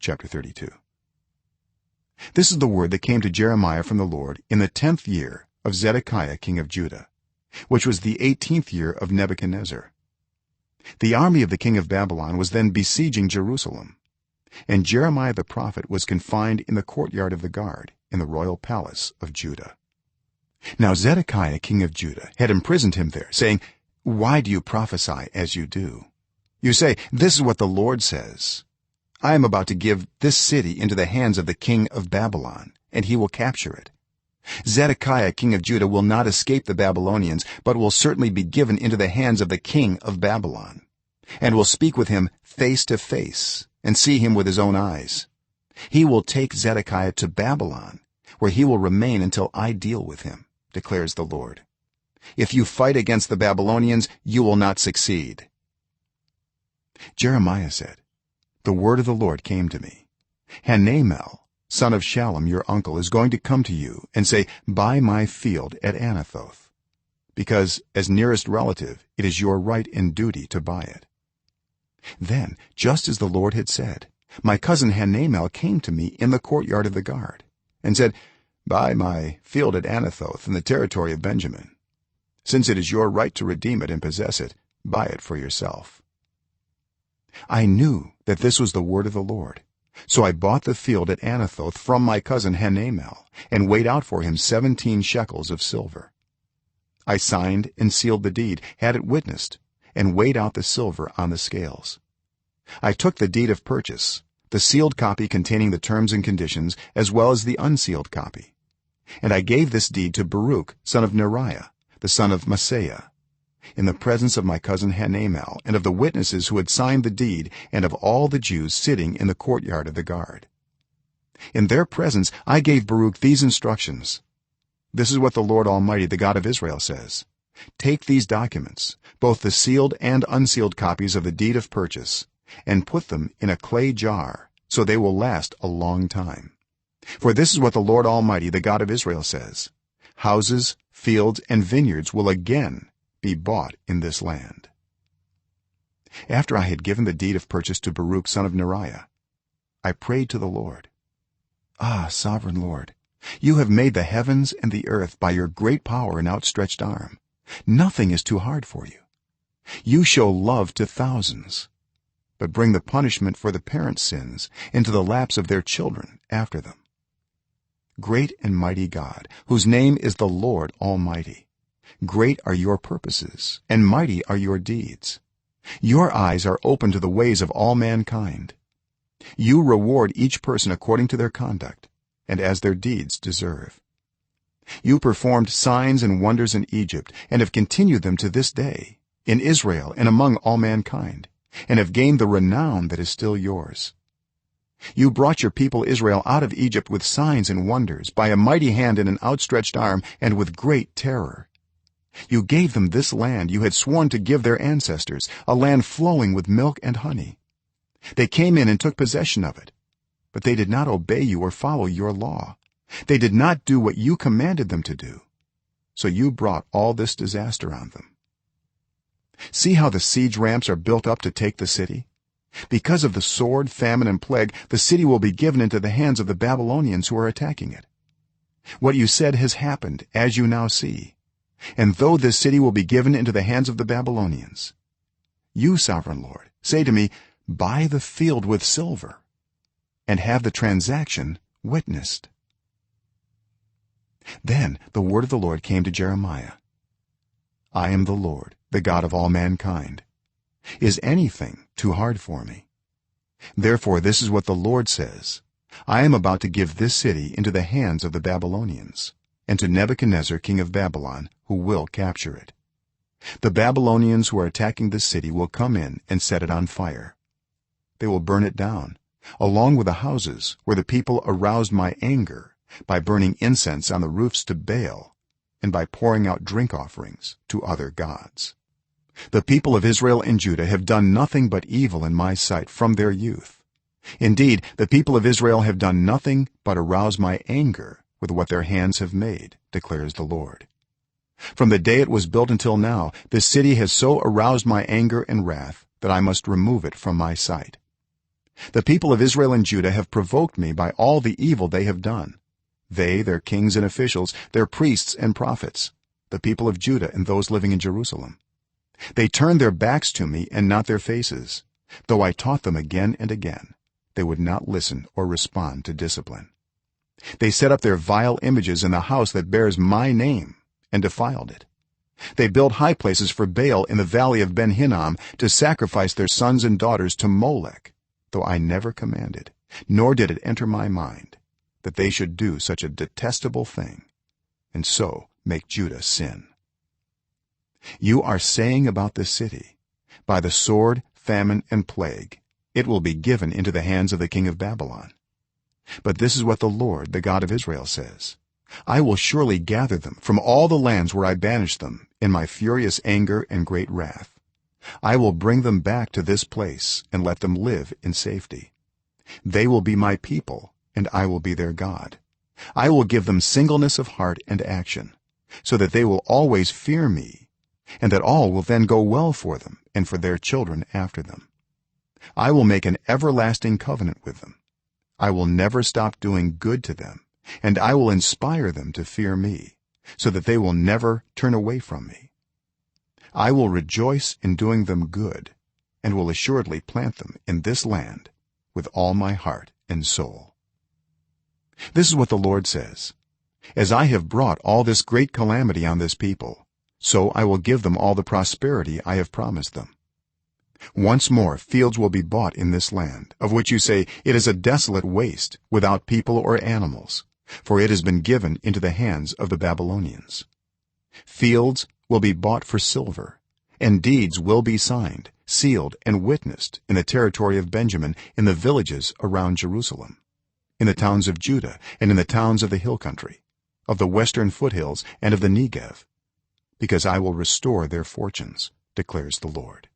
chapter 32. This is the word that came to Jeremiah from the Lord in the 10th year of Zedekiah king of Judah, which was the 18th year of Nebuchadnezzar. The army of the king of Babylon was then besieging Jerusalem, and Jeremiah the prophet was confined in the courtyard of the guard in the royal palace of Judah. Now Zedekiah king of Judah had imprisoned him there, saying, "Why do you prophesy as you do? You say, 'This is what the Lord says: I am about to give this city into the hands of the king of Babylon, and he will capture it. Zedekiah king of Judah will not escape the Babylonians, but will certainly be given into the hands of the king of Babylon, and will speak with him face to face and see him with his own eyes. He will take Zedekiah to Babylon, where he will remain until I deal with him, declares the Lord. If you fight against the Babylonians, you will not succeed." Jeremiah said, "The word of the Lord came to me. Hanamel, son of Shallum, your uncle, is going to come to you and say, 'Buy my field at Anathoth,' because as nearest relative it is your right and duty to buy it." Then, just as the Lord had said, my cousin Hanamel came to me in the courtyard of the guard and said, "Buy my field at Anathoth in the territory of Benjamin. Since it is your right to redeem it and possess it, buy it for yourself." I knew that this was the word of the Lord, so I bought the field at Anathoth from my cousin Hanamel and weighed out for him 17 shekels of silver. I signed and sealed the deed, had it witnessed, and weighed out the silver on the scales. I took the deed of purchase, the sealed copy containing the terms and conditions, as well as the unsealed copy, and I gave this deed to Baruch son of Neriah, the son of Maaseiah, in the presence of my cousin Hanamel and of the witnesses who had signed the deed and of all the Jews sitting in the courtyard of the guard. In their presence I gave Baruch these instructions: "This is what the Lord Almighty, the God of Israel, says: Take these documents, both the sealed and unsealed copies of the deed of purchase, and put them in a clay jar, so they will last a long time. For this is what the Lord Almighty, the God of Israel, says: Houses, fields, and vineyards will again be bought in this land." After I had given the deed of purchase to Baruch son of Neriah, I prayed to the Lord, "Ah, sovereign Lord, you have made the heavens and the earth by your great power and outstretched arm. Nothing is too hard for you. You show love to thousands, but bring the punishment for the parents' sins into the laps of their children after them. Great and mighty God, whose name is the Lord Almighty, great are your purposes and mighty are your deeds. Your eyes are open to the ways of all mankind. You reward each person according to their conduct and as their deeds deserve. You performed signs and wonders in Egypt and have continued them to this day in Israel and among all mankind, and have gained the renown that is still yours. You brought your people Israel out of Egypt with signs and wonders, by a mighty hand and an outstretched arm, and with great terror. You gave them this land you had sworn to give their ancestors, a land flowing with milk and honey. They came in and took possession of it, but they did not obey you or follow your law. They did not do what you commanded them to do, so you brought all this disaster on them. See how the siege ramps are built up to take the city? Because of the sword, famine, and plague, the city will be given into the hands of the Babylonians who are attacking it. What you said has happened, as you now see. And though this city will be given into the hands of the Babylonians, you, sovereign Lord, say to me, 'Buy the field with silver,' and have the transaction witnessed." Then the word of the Lord came to Jeremiah: "I am the Lord, the God of all mankind. Is anything too hard for me? Therefore this is what the Lord says: I am about to give this city into the hands of the Babylonians, and to Nebuchadnezzar king of Babylon, who will capture it. The Babylonians who are attacking this city will come in and set it on fire. They will burn it down, along with the houses where the people aroused my anger by burning incense on the roofs to Baal and by pouring out drink offerings to other gods. The people of Israel and Judah have done nothing but evil in my sight from their youth. Indeed, the people of Israel have done nothing but arouse my anger with what their hands have made, declares the Lord. From the day it was built until now, this city has so aroused my anger and wrath that I must remove it from my sight. the people of Israel and Judah have provoked me by all the evil they have done, they, their kings and officials, their priests and prophets, the people of Judah and those living in Jerusalem. They turned their backs to me and not their faces. Though I taught them again and again, they would not listen or respond to discipline. They set up their vile images in the house that bears my name and defiled it. They built high places for Baal in the valley of Ben Hinnom to sacrifice their sons and daughters to Molech, though I never commanded, nor did it enter my mind that they should do such a detestable thing and so make Judah sin. You are saying about this city, by the sword, famine, and plague it will be given into the hands of the king of Babylon. But this is what the Lord, the God of Israel, says: I will surely gather them from all the lands where I banished them in my furious anger and great wrath. I will bring them back to this place and let them live in safety. They will be my people, and I will be their God. I will give them singleness of heart and action, so that they will always fear me, and that all will then go well for them and for their children after them. I will make an everlasting covenant with them. I will never stop doing good to them, and I will inspire them to fear me, so that they will never turn away from me. I will rejoice in doing them good, and will assuredly plant them in this land with all my heart and soul. This is what the Lord says: as I have brought all this great calamity on this people, so I will give them all the prosperity I have promised them. Once more fields will be bought in this land, of which you say, it is a desolate waste, without people or animals, for it has been given into the hands of the Babylonians. Fields will be bought for silver, and deeds will be signed, sealed, and witnessed in the territory of Benjamin, in the villages around Jerusalem, in the towns of Judah, and in the towns of the hill country, of the western foothills, and of the Negev, because I will restore their fortunes, declares the Lord.